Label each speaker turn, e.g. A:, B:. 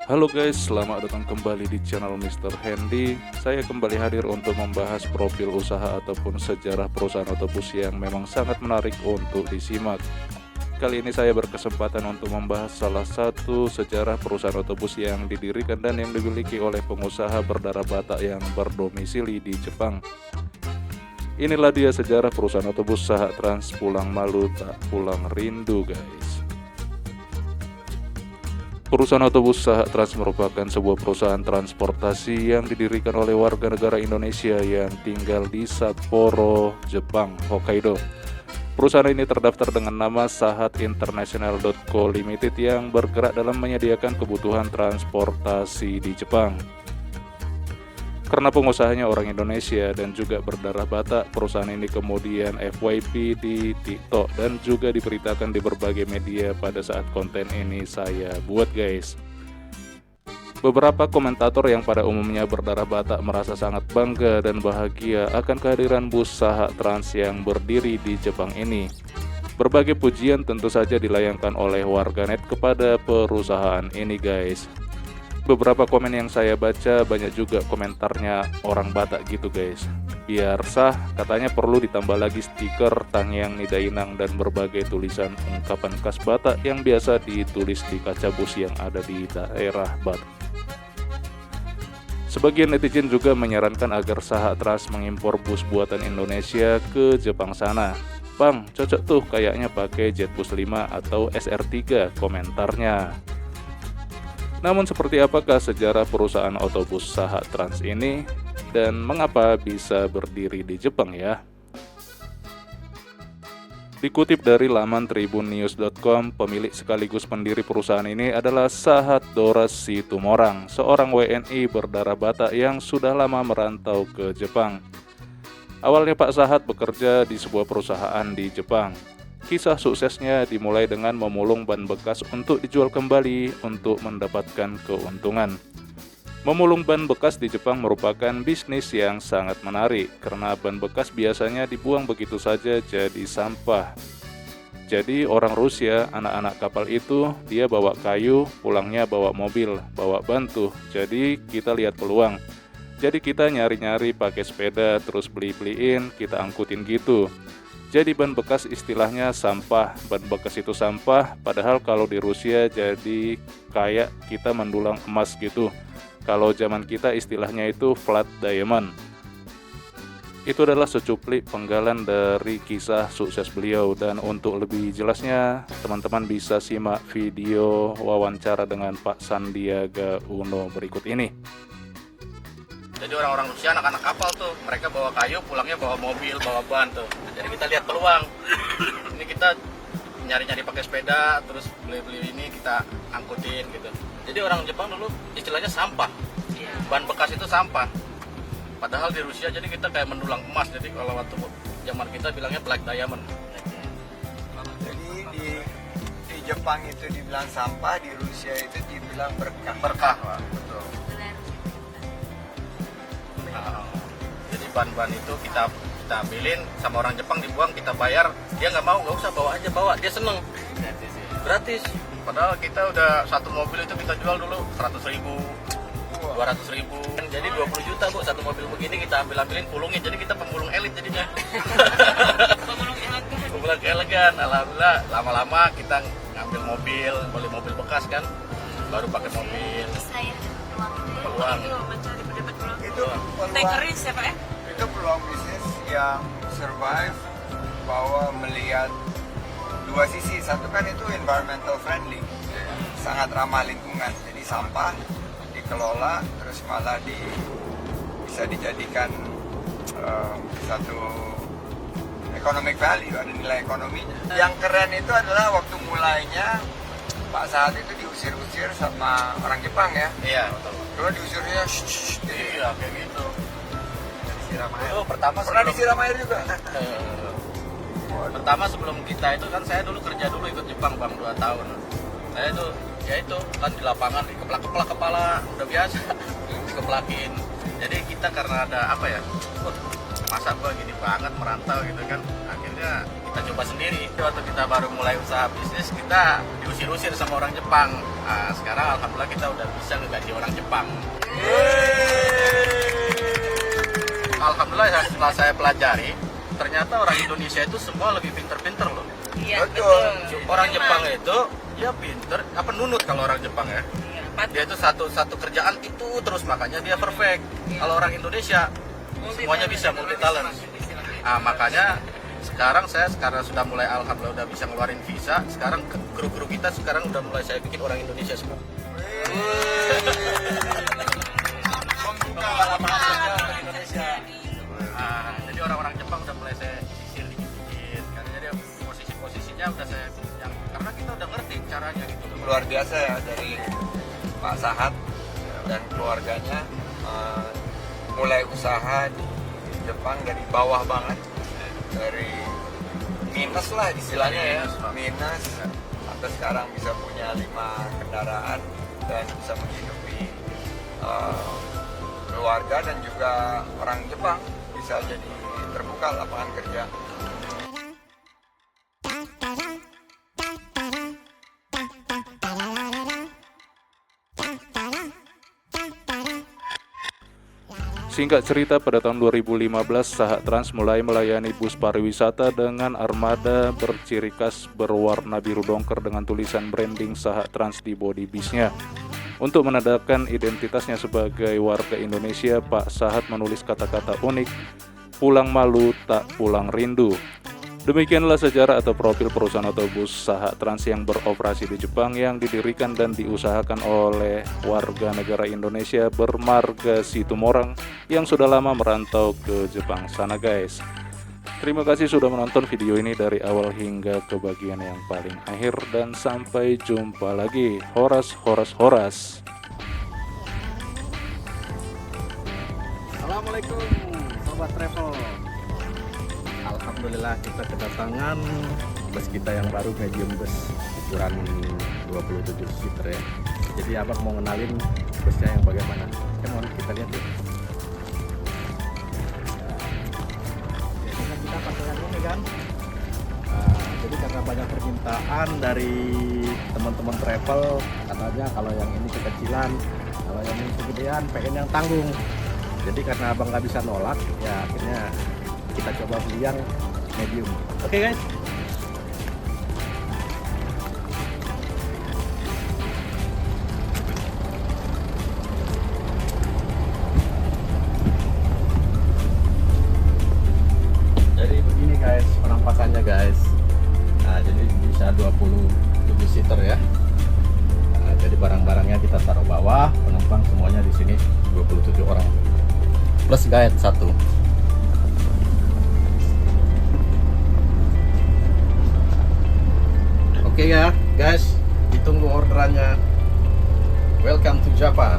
A: Halo guys, selamat datang kembali di channel Mr. Handy. Saya kembali hadir untuk membahas profil usaha ataupun sejarah perusahaan otobus yang memang sangat menarik untuk disimak. Kali ini saya berkesempatan untuk membahas salah satu sejarah perusahaan otobus yang didirikan dan yang dimiliki oleh pengusaha berdarah Batak yang berdomisili di Jepang. Inilah dia sejarah perusahaan otobus Sahak Trans. Pulang malu tak pulang rindu guys. Perusahaan otobus Sahak Trans merupakan sebuah perusahaan transportasi yang didirikan oleh warga negara Indonesia yang tinggal di Sapporo, Jepang, Hokkaido. Perusahaan ini terdaftar dengan nama Sahat International Co. Limited yang bergerak dalam menyediakan kebutuhan transportasi di Jepang. Karena pengusahanya orang Indonesia dan juga berdarah Batak, perusahaan ini kemudian FYP di TikTok dan juga diberitakan di berbagai media pada saat konten ini saya buat guys. Beberapa komentator yang pada umumnya berdarah Batak merasa sangat bangga dan bahagia akan kehadiran bus Sahak Trans yang berdiri di Jepang ini. Berbagai pujian tentu saja dilayangkan oleh warganet kepada perusahaan ini guys. Beberapa komen yang saya baca banyak juga komentarnya orang Batak gitu guys. Biar sah, katanya perlu ditambah lagi stiker Tangyang Nidainang dan berbagai tulisan ungkapan khas Batak yang biasa ditulis di kaca bus yang ada di daerah Batak. Sebagian netizen juga menyarankan agar Sahak Trans mengimpor bus buatan Indonesia ke Jepang sana. Bang, cocok tuh kayaknya pakai Jetbus 5 atau SR3 komentarnya. Namun seperti apakah sejarah perusahaan otobus Sahak Trans ini dan mengapa bisa berdiri di Jepang ya? Dikutip dari laman tribunnews.com, pemilik sekaligus pendiri perusahaan ini adalah Sahat Doras Situmorang, seorang WNI berdarah Batak yang sudah lama merantau ke Jepang. Awalnya Pak Sahat bekerja di sebuah perusahaan di Jepang. Kisah suksesnya dimulai dengan memulung ban bekas untuk dijual kembali untuk mendapatkan keuntungan. Memulung ban bekas di Jepang merupakan bisnis yang sangat menarik karena ban bekas biasanya dibuang begitu saja jadi sampah. Jadi orang Rusia, anak-anak kapal itu, dia bawa kayu, pulangnya bawa mobil, bawa ban tuh. Jadi kita lihat peluang. Jadi kita nyari-nyari pakai sepeda terus beli-beliin, kita angkutin gitu. Jadi ban bekas istilahnya sampah, ban bekas itu sampah, padahal kalau di Rusia jadi kayak kita mendulang emas gitu. Kalau zaman kita istilahnya itu flat diamond. Itu adalah secuplik penggalan dari kisah sukses beliau dan untuk lebih jelasnya teman-teman bisa simak video wawancara dengan Pak Sandiaga Uno berikut ini.
B: Jadi orang-orang Rusia, anak-anak kapal tuh, mereka bawa kayu, pulangnya bawa mobil, bawa ban tuh. Jadi kita lihat peluang. Ini kita nyari-nyari pakai sepeda, terus beli-beli ini kita angkutin gitu. Jadi orang Jepang dulu istilahnya sampah. Ban bekas itu sampah. Padahal di Rusia jadi kita kayak mendulang emas. Jadi kalau waktu zaman kita bilangnya black diamond.
C: Jadi di Jepang itu dibilang sampah, di Rusia itu dibilang berkah.
B: Berkah, Pak. Betul. Jadi ban-ban itu kita ambilin sama orang Jepang, dibuang, kita bayar, dia nggak mau, nggak usah, bawa aja, bawa, dia seneng gratis. Padahal kita udah satu mobil itu kita jual dulu 100.000, 200.000, jadi 20 juta bu satu mobil begini, kita ambilin pulungin, jadi kita pemulung elit jadinya. Pemulung elegan. Alhamdulillah lama-lama kita ngambil mobil, beli mobil bekas kan, baru pakai mobil. Peluang.
C: Itu peluang, itu peluang bisnis yang survive bahwa melihat dua sisi. Satu kan itu environmental friendly, sangat ramah lingkungan. Jadi sampah dikelola terus malah bisa dijadikan satu economic value, ada nilai ekonominya. Yang keren itu adalah waktu mulainya Pak Sahat itu diusir-usir sama orang Jepang ya.
B: Iya betul.
C: Dulu diusirnya
B: Iya kayak gitu. Disiram air. Itu pertama
C: pernah disiram air juga.
B: Pertama sebelum kita itu kan saya dulu kerja dulu ikut Jepang bang 2 tahun. Saya itu ya itu kan di lapangan dikeplak-keplak kepala udah biasa dikeplakin. Jadi kita karena ada apa ya, masa gua gini banget merantau gitu kan, akhirnya kita coba sendiri. Waktu kita baru mulai usaha bisnis, kita diusir-usir sama orang Jepang. Nah, sekarang alhamdulillah kita udah bisa ngegaji orang Jepang. Alhamdulillah ya, setelah saya pelajari, ternyata orang Indonesia itu semua lebih pinter-pinter loh.
D: Iya,
C: Betul.
B: Orang Jepang itu ya pinter, apa nunut kalau orang Jepang ya. Dia itu satu kerjaan itu terus, makanya dia perfect. Kalau orang Indonesia semuanya bisa, multi talent. Ah, makanya sekarang saya sudah mulai alhamdulillah udah bisa ngeluarin visa. Sekarang kru-kru kita sekarang udah mulai saya bikin orang Indonesia semua. Membuka lapangan kerja untuk Indonesia. Ah, jadi orang-orang Jepang udah mulai saya sisir dikit-dikit. Karena jadi posisinya udah saya yang karena kita udah ngerti caranya gitu.
C: Luar biasa ya dari Pak Sahat dan keluarganya mulai usaha di Jepang dari bawah banget, dari minus lah istilahnya ya, minus sampai sekarang bisa punya 5 kendaraan dan bisa menghidupi keluarga dan juga orang Jepang, bisa jadi terbuka lapangan kerja.
A: Singkat cerita, pada tahun 2015 Sahat Trans mulai melayani bus pariwisata dengan armada berciri khas berwarna biru dongker dengan tulisan branding Sahat Trans di bodi bisnya. Untuk menandakan identitasnya sebagai warga Indonesia, Pak Sahat menulis kata-kata unik, "Pulang malu tak pulang rindu." Demikianlah sejarah atau profil perusahaan otobus Sahat Trans yang beroperasi di Jepang, yang didirikan dan diusahakan oleh warga negara Indonesia bermarga Situmorang yang sudah lama merantau ke Jepang sana, guys. Terima kasih sudah menonton video ini dari awal hingga ke bagian yang paling akhir, dan sampai jumpa lagi. Horas, horas, horas.
E: Assalamualaikum Sobat Travel. Alhamdulillah kita kedatangan bus kita yang baru, medium bus ukuran 27 seater ya. Jadi abang mau ngenalin busnya yang bagaimana. Mohon kita lihat yuk. Jadi kan kita pakai yang ini kan. Jadi karena banyak permintaan dari teman-teman travel, katanya kalau yang ini kekecilan, kalau yang ini kegedean, pengen yang tanggung. Jadi karena abang nggak bisa nolak, ya akhirnya kita coba beli yang medium. Oke, guys. Jadi begini guys penampakannya guys. Nah, jadi bisa 27 seater ya. Nah, jadi barang-barangnya kita taruh bawah, penumpang semuanya di sini 27 orang. Plus guide 1. Oke ya guys, ditunggu orderannya. Welcome to Japan.